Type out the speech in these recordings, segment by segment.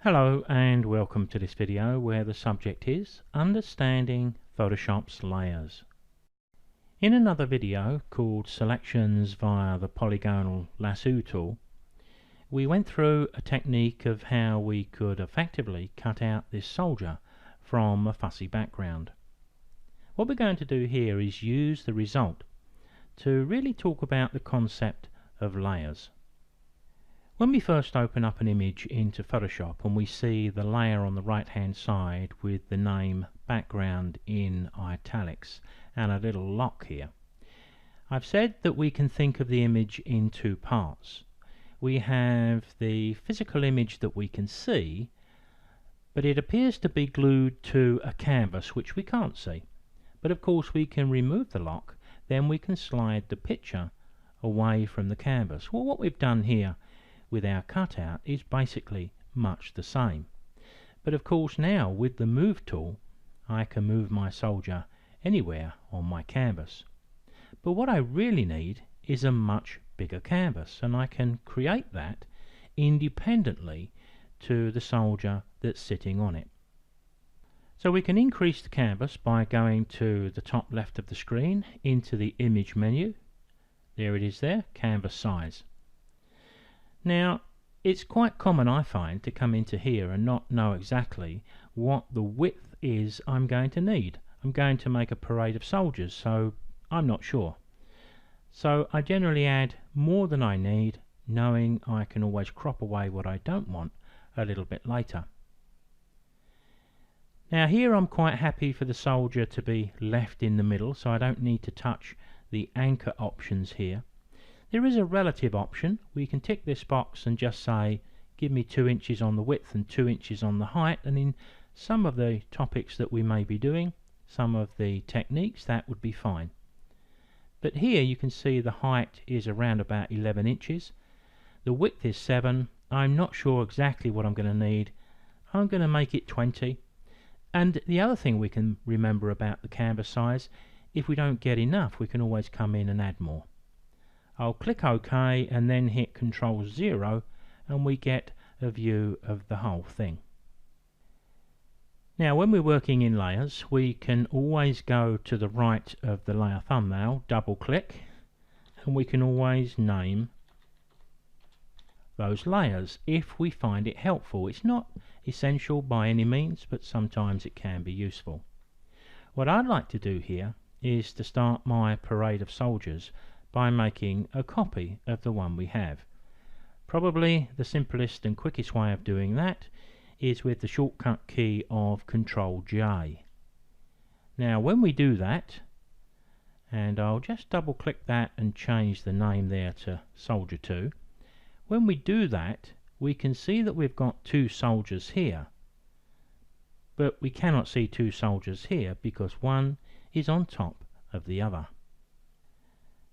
Hello and welcome to this video where the subject is understanding Photoshop's layers. In another video called Selections via the Polygonal Lasso Tool, we went through a technique of how we could effectively cut out this soldier from a fussy background. What we're going to do here is use the result to really talk about the concept of layers. When we first open up an image into Photoshop and we see the layer on the right hand side with the name background in italics and a little lock here, I've said that we can think of the image in two parts. We have the physical image that we can see, but it appears to be glued to a canvas which we can't see. But of course we can remove the lock, then we can slide the picture away from the canvas. Well, what we've done here with our cutout is basically much the same. But of course now with the move tool I can move my soldier anywhere on my canvas. But what I really need is a much bigger canvas, and I can create that independently to the soldier that's sitting on it. So we can increase the canvas by going to the top left of the screen into the image menu. There it is there, canvas size. Now, it's quite common, I find, to come into here and not know exactly what the width is I'm going to need. I'm going to make a parade of soldiers, so I'm not sure. So I generally add more than I need, knowing I can always crop away what I don't want a little bit later. Now here I'm quite happy for the soldier to be left in the middle, so I don't need to touch the anchor options here. There is a relative option. We can tick this box and just say give me 2 inches on the width and 2 inches on the height, and in some of the topics that we may be doing, some of the techniques, that would be fine. But here you can see the height is around about 11 inches. The width is 7. I'm not sure exactly what I'm going to need. I'm going to make it 20. And the other thing we can remember about the canvas size, if we don't get enough, we can always come in and add more. I'll click OK and then hit Ctrl 0 and we get a view of the whole thing. Now when we're working in layers, we can always go to the right of the layer thumbnail, double click, and we can always name those layers if we find it helpful. It's not essential by any means, but sometimes it can be useful. What I'd like to do here is to start my parade of soldiers by making a copy of the one we have. Probably the simplest and quickest way of doing that is with the shortcut key of Ctrl J. Now when we do that, and I'll just double click that and change the name there to Soldier 2. When we do that, we can see that we've got 2 soldiers here, but we cannot see 2 soldiers here because one is on top of the other.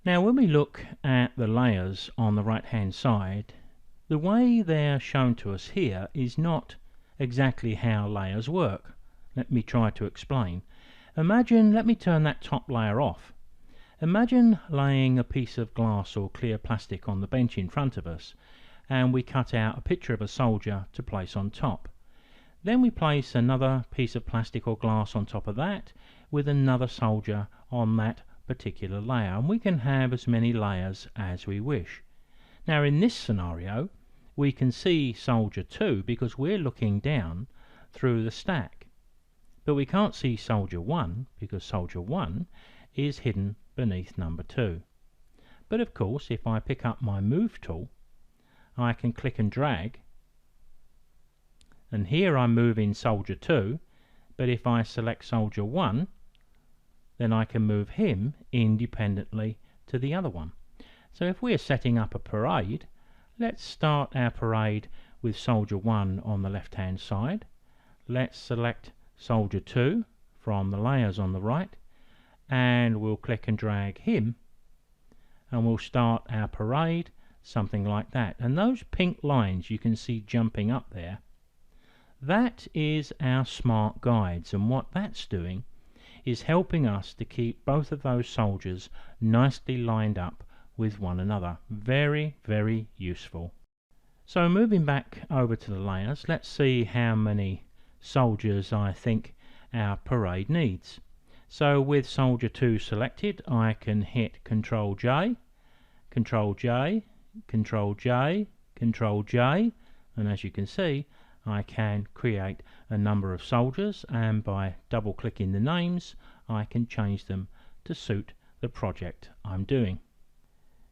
Now when we look at the layers on the right hand side, the way they're shown to us here is not exactly how layers work. Let me try to explain. Let me turn that top layer off. Imagine laying a piece of glass or clear plastic on the bench in front of us, and we cut out a picture of a soldier to place on top. Then we place another piece of plastic or glass on top of that with another soldier on that particular layer, and we can have as many layers as we wish. Now in this scenario we can see soldier 2 because we're looking down through the stack, but we can't see soldier 1 because soldier 1 is hidden beneath number 2. But of course if I pick up my move tool, I can click and drag, and here I'm moving soldier 2, but if I select soldier 1, then I can move him independently to the other one. So if we're setting up a parade, let's start our parade with soldier 1 on the left hand side. Let's select soldier 2 from the layers on the right, and we'll click and drag him, and we'll start our parade something like that. And those pink lines you can see jumping up there, that is our smart guides, and what that's doing is helping us to keep both of those soldiers nicely lined up with one another. Very, very useful. So moving back over to the layers, let's see how many soldiers I think our parade needs. So with soldier 2 selected, I can hit Control J, Control J, Control J, Control J, and as you can see, I can create a number of soldiers, and by double clicking the names, I can change them to suit the project I'm doing.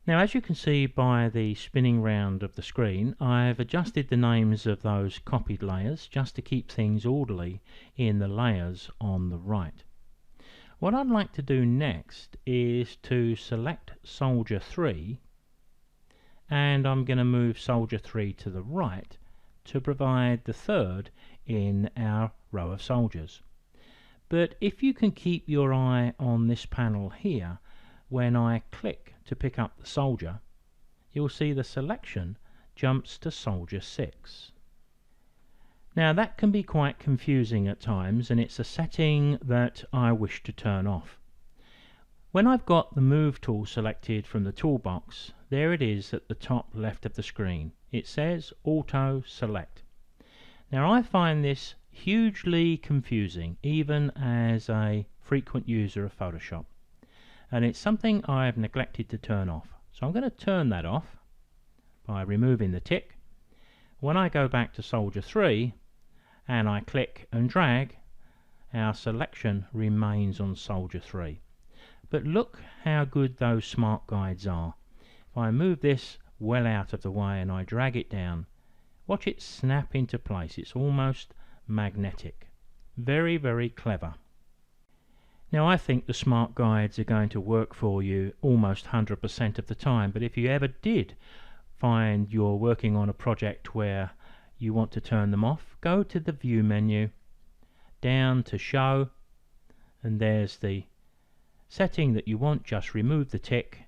Now, as you can see by the spinning round of the screen, I've adjusted the names of those copied layers just to keep things orderly in the layers on the right. What I'd like to do next is to select soldier 3, and I'm going to move soldier 3 to the right to provide the third in our row of soldiers. But if you can keep your eye on this panel here, when I click to pick up the soldier, you'll see the selection jumps to soldier 6. Now that can be quite confusing at times, and it's a setting that I wish to turn off. When I've got the Move tool selected from the toolbox, there it is at the top left of the screen. It says Auto Select. Now I find this hugely confusing, even as a frequent user of Photoshop, and it's something I've neglected to turn off. So I'm going to turn that off by removing the tick. When I go back to soldier 3 and I click and drag, our selection remains on soldier 3. But look how good those smart guides are. If I move this well out of the way and I drag it down, watch it snap into place. It's almost magnetic. Very, very clever. Now I think the smart guides are going to work for you almost 100% of the time, but if you ever did find you're working on a project where you want to turn them off, go to the View menu, down to Show, and there's the setting that you want. Just remove the tick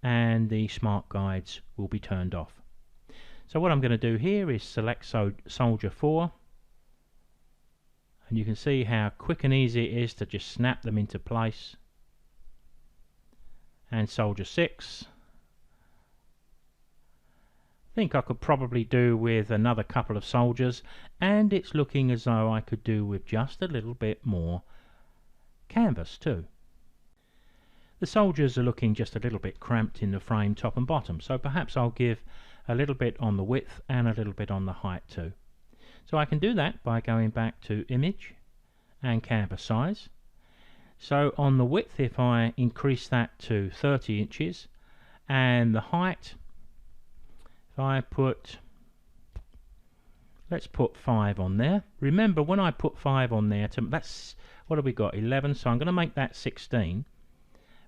and the smart guides will be turned off. So what I'm going to do here is select soldier 4, and you can see how quick and easy it is to just snap them into place. And soldier 6, I think I could probably do with another couple of soldiers, and it's looking as though I could do with just a little bit more canvas too. The soldiers are looking just a little bit cramped in the frame top and bottom, so perhaps I'll give a little bit on the width and a little bit on the height too. So I can do that by going back to Image and Canvas Size. So on the width, if I increase that to 30 inches, and the height, if I put, let's put 5 on there. Remember, when I put 5 on there, that's, what have we got, 11, so I'm going to make that 16.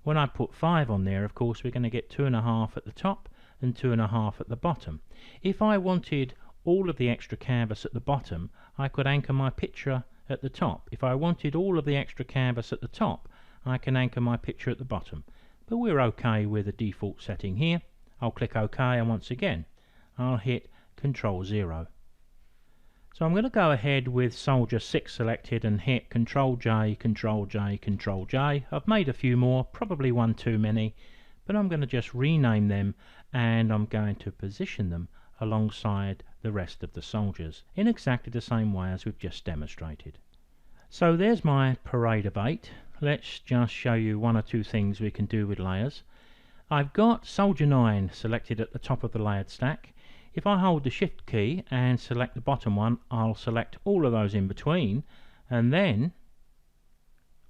When I put 5 on there, of course, we're going to get 2.5 at the top and 2.5 at the bottom. If I wanted all of the extra canvas at the bottom, I could anchor my picture at the top. If I wanted all of the extra canvas at the top, I can anchor my picture at the bottom. But we're okay with the default setting here. I'll click OK, and once again I'll hit Control 0. So I'm going to go ahead with soldier 6 selected and hit Control J, Control J, Control J. I've made a few more, probably one too many, but I'm going to just rename them, and I'm going to position them alongside the rest of the soldiers in exactly the same way as we've just demonstrated. So there's my parade of 8. Let's just show you one or two things we can do with layers. I've got soldier 9 selected at the top of the layered stack. If I hold the Shift key and select the bottom one, I'll select all of those in between, and then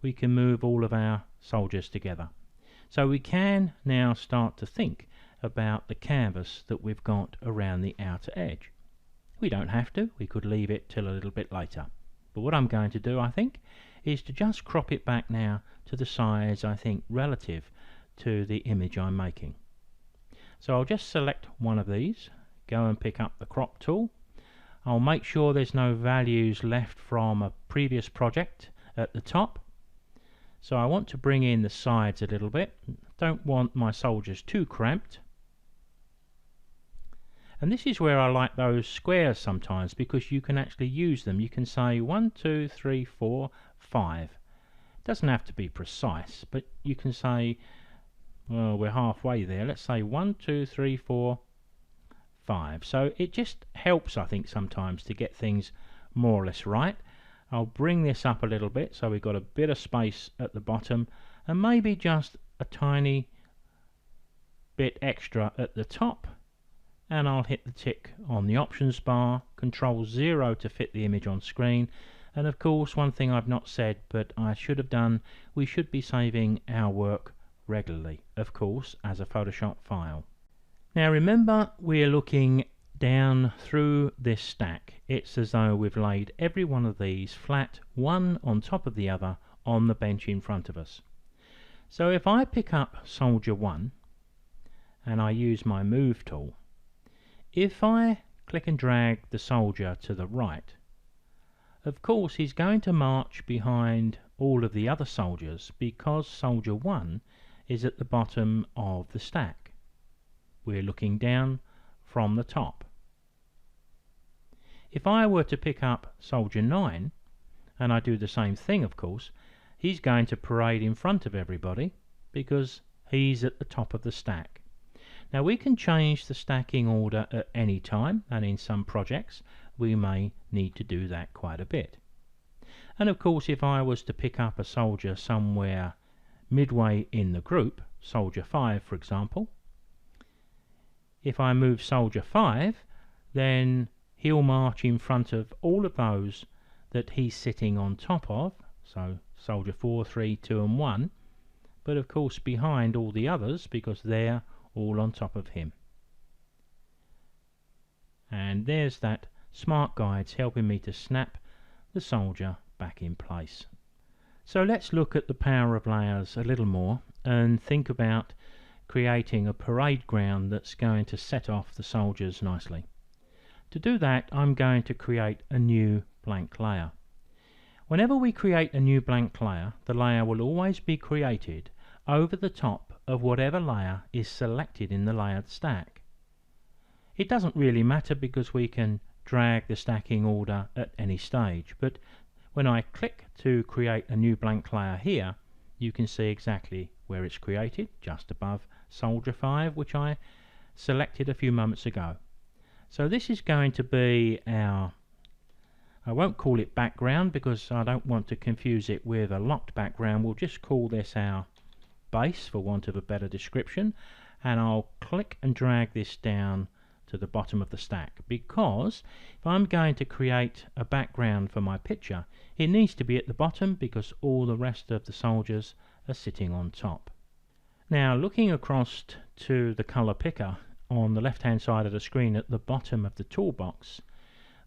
we can move all of our soldiers together. So we can now start to think about the canvas that we've got around the outer edge. We don't have to, we could leave it till a little bit later. But what I'm going to do, I think, is to just crop it back now to the size I think relative to the image I'm making. So I'll just select one of these, go and pick up the crop tool. I'll make sure there's no values left from a previous project at the top. So I want to bring in the sides a little bit. Don't want my soldiers too cramped. And this is where I like those squares sometimes, because you can actually use them. You can say 1, 2, 3, 4, 5. It doesn't have to be precise, but you can say, well, we're halfway there. Let's say 1, 2, 3, 4, 5. So it just helps, I think, sometimes to get things more or less right. I'll bring this up a little bit so we've got a bit of space at the bottom and maybe just a tiny bit extra at the top, and I'll hit the tick on the options bar, Control 0 to fit the image on screen. And of course, one thing I've not said but I should have done, we should be saving our work regularly, of course, as a Photoshop file. Now remember, we're looking down through this stack. It's as though we've laid every one of these flat, one on top of the other, on the bench in front of us. So if I pick up soldier 1 and I use my move tool, if I click and drag the soldier to the right, of course he's going to march behind all of the other soldiers because soldier 1 is at the bottom of the stack. We're looking down from the top. If I were to pick up soldier 9 and I do the same thing, of course, he's going to parade in front of everybody because he's at the top of the stack. Now we can change the stacking order at any time, and in some projects we may need to do that quite a bit. And of course, if I was to pick up a soldier somewhere midway in the group, soldier 5 for example, if I move soldier 5, then he'll march in front of all of those that he's sitting on top of, so soldier 4, 3, 2 and 1, but of course behind all the others because they're all on top of him. And there's that smart guides helping me to snap the soldier back in place. So let's look at the power of layers a little more and think about creating a parade ground that's going to set off the soldiers nicely. To do that, I'm going to create a new blank layer. Whenever we create a new blank layer, the layer will always be created over the top of whatever layer is selected in the layered stack. It doesn't really matter because we can drag the stacking order at any stage, but when I click to create a new blank layer here, you can see exactly where it's created, just above soldier 5, which I selected a few moments ago. So this is going to be our, I won't call it background because I don't want to confuse it with a locked background. We'll just call this our base for want of a better description, and I'll click and drag this down to the bottom of the stack, because if I'm going to create a background for my picture, it needs to be at the bottom because all the rest of the soldiers are sitting on top. Now looking across to the color picker on the left hand side of the screen at the bottom of the toolbox,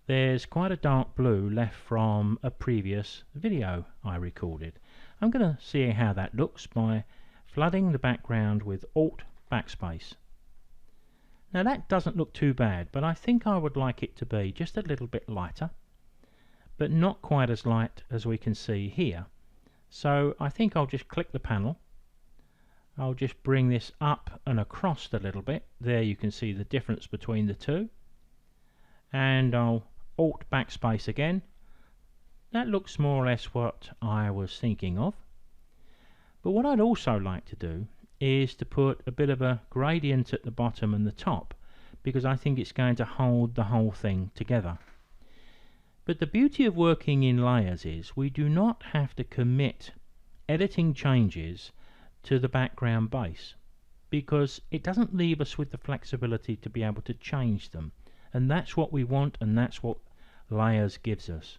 there's quite a dark blue left from a previous video I recorded. I'm going to see how that looks by flooding the background with Alt backspace. Now that doesn't look too bad, but I think I would like it to be just a little bit lighter, but not quite as light as we can see here. So I think I'll just click the panel. I'll just bring this up and across a little bit. There you can see the difference between the two. And I'll Alt backspace again. That looks more or less what I was thinking of. But what I'd also like to do is to put a bit of a gradient at the bottom and the top, because I think it's going to hold the whole thing together. But the beauty of working in layers is we do not have to commit editing changes to the background base, because it doesn't leave us with the flexibility to be able to change them, and that's what we want, and that's what layers gives us.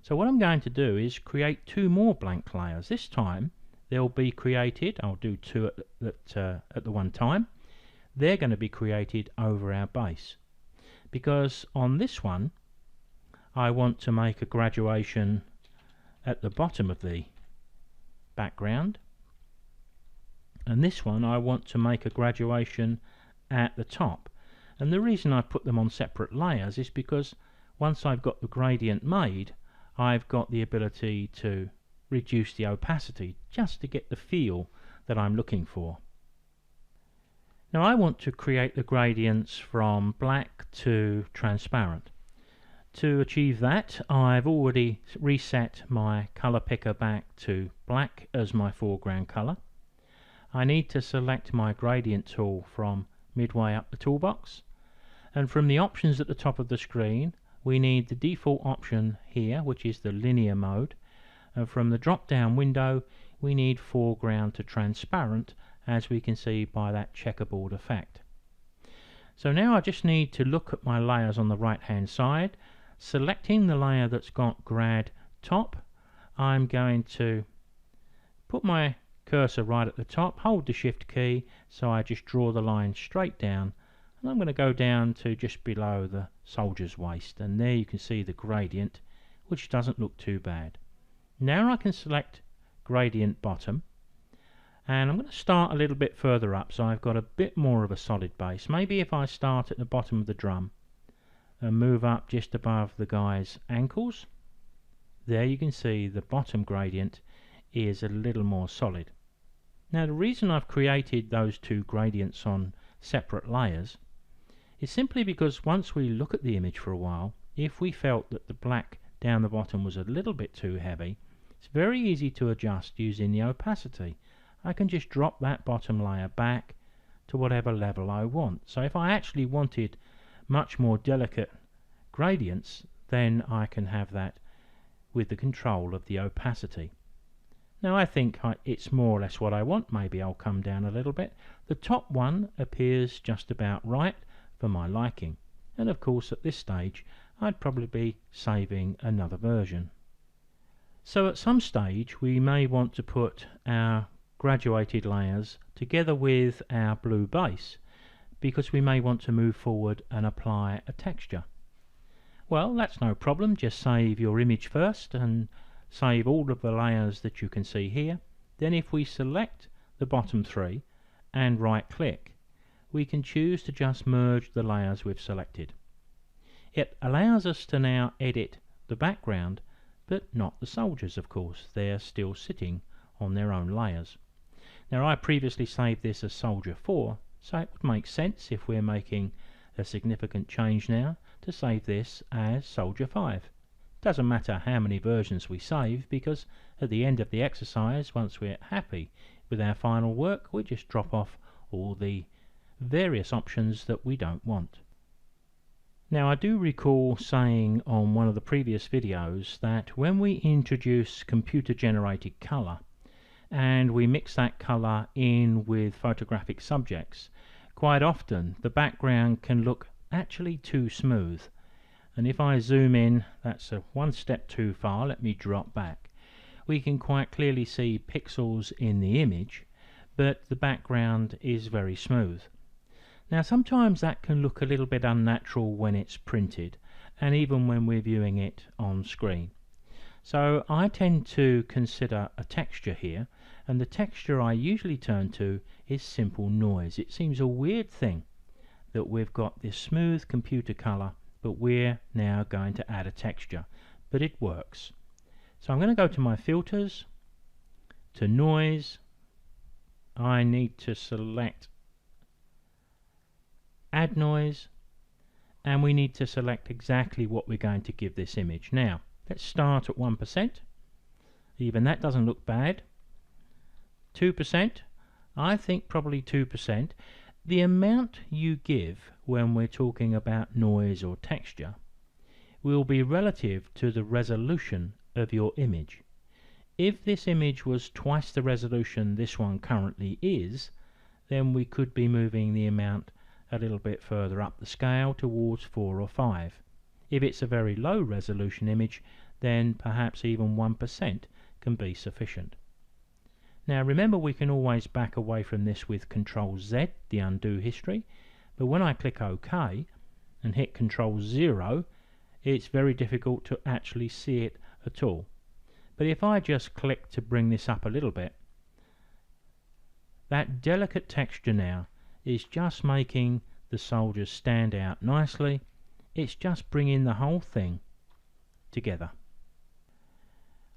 So what I'm going to do is create two more blank layers. This time they'll be created, I'll do two at the one time. They're going to be created over our base, because on this one I want to make a graduation at the bottom of the background, and this one I want to make a graduation at the top. And the reason I put them on separate layers is because once I've got the gradient made, I've got the ability to reduce the opacity just to get the feel that I'm looking for. Now I want to create the gradients from black to transparent. To achieve that, I've already reset my color picker back to black as my foreground color. I need to select my gradient tool from midway up the toolbox, And from the options at the top of the screen, we need the default option here, which is the linear mode. And from the drop down window, we need foreground to transparent, as we can see by that checkerboard effect. So now I just need to look at my layers on the right hand side. Selecting the layer that's got grad top, I'm going to put my cursor right at the top, hold the shift key, so I just draw the line straight down, and I'm going to go down to just below the soldier's waist, and there you can see the gradient, which doesn't look too bad. Now I can select gradient bottom, and I'm going to start a little bit further up so I've got a bit more of a solid base. Maybe if I start at the bottom of the drum and move up just above the guy's ankles, there you can see the bottom gradient is a little more solid. Now the reason I've created those two gradients on separate layers is simply because once we look at the image for a while, if we felt that the black down the bottom was a little bit too heavy, it's very easy to adjust using the opacity. I can just drop that bottom layer back to whatever level I want. So if I actually wanted much more delicate gradients, then I can have that with the control of the opacity. Now I think it's more or less what I want. Maybe I'll come down a little bit. The top one appears just about right for my liking, and of course at this stage I'd probably be saving another version. So at some stage we may want to put our graduated layers together with our blue base, because we may want to move forward and apply a texture. Well, that's no problem. Just save your image first and save all of the layers that you can see here. Then if we select the bottom three and right click, we can choose to just merge the layers we've selected. It allows us to now edit the background, but not the soldiers, of course. They're still sitting on their own layers. Now I previously saved this as soldier 4, so it would make sense if we're making a significant change now to save this as soldier 5. Doesn't matter how many versions we save, because at the end of the exercise, once we're happy with our final work, we just drop off all the various options that we don't want. Now I do recall saying on one of the previous videos that when we introduce computer generated colour and we mix that colour in with photographic subjects, quite often the background can look actually too smooth. And if I zoom in, that's one step too far. Let me drop back. We can quite clearly see pixels in the image, but the background is very smooth. Now sometimes that can look a little bit unnatural when it's printed, and even when we're viewing it on screen. So I tend to consider a texture here, and the texture I usually turn to is simple noise. It seems a weird thing that we've got this smooth computer color, but we're now going to add a texture, but it works. So I'm going to go to my filters, to noise. I need to select add noise, and we need to select exactly what we're going to give this image. Now let's start at 1%. Even that doesn't look bad. 2%, I think probably 2%. The amount you give when we're talking about noise or texture will be relative to the resolution of your image. If this image was twice the resolution this one currently is, then we could be moving the amount a little bit further up the scale towards 4 or 5. If it's a very low resolution image, then perhaps even 1% can be sufficient. Now remember, we can always back away from this with Ctrl Z, the undo history, but when I click OK and hit Ctrl 0, it's very difficult to actually see it at all. But if I just click to bring this up a little bit, that delicate texture now is just making the soldiers stand out nicely. It's just bringing the whole thing together.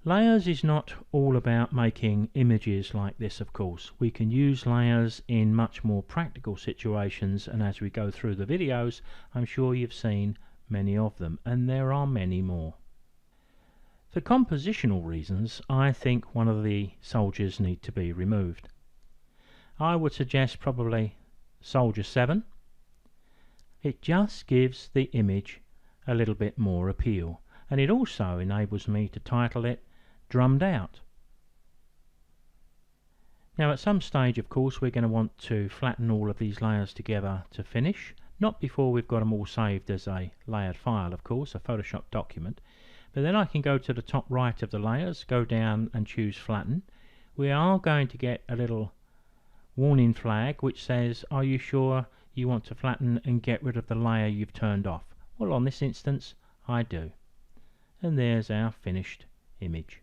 Layers is not all about making images like this, of course. We can use layers in much more practical situations, and as we go through the videos, I'm sure you've seen many of them, and there are many more. For compositional reasons, I think one of the soldiers need to be removed. I would suggest probably Soldier 7. It just gives the image a little bit more appeal, and it also enables me to title it Drummed Out. Now at some stage, of course, we're going to want to flatten all of these layers together to finish, not before we've got them all saved as a layered file, of course, a Photoshop document, but then I can go to the top right of the layers, go down and choose flatten. We are going to get a little warning flag which says, are you sure you want to flatten and get rid of the layer you've turned off? Well, on this instance I do, and there's our finished image.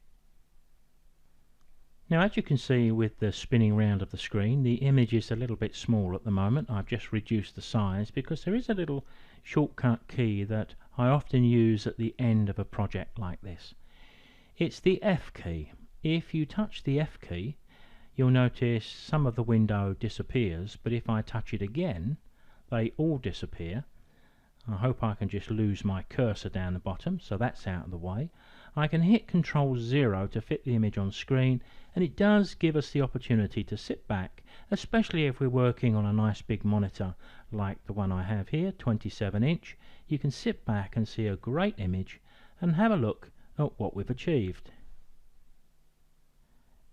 Now, as you can see with the spinning round of the screen, the image is a little bit small at the moment. I've just reduced the size because there is a little shortcut key that I often use at the end of a project like this. It's the F key. If you touch the F key, you'll notice some of the window disappears, but if I touch it again, they all disappear. I hope I can just lose my cursor down the bottom, so that's out of the way. I can hit Ctrl-0 to fit the image on screen, and it does give us the opportunity to sit back, especially if we're working on a nice big monitor like the one I have here, 27-inch. You can sit back and see a great image and have a look at what we've achieved.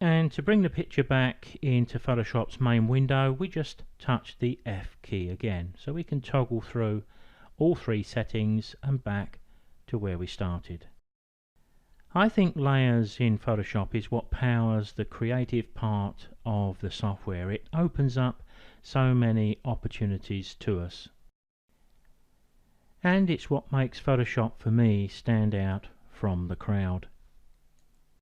And to bring the picture back into Photoshop's main window, we just touch the F key again, so we can toggle through all three settings and back to where we started. I think layers in Photoshop is what powers the creative part of the software. It opens up so many opportunities to us, and it's what makes Photoshop for me stand out from the crowd.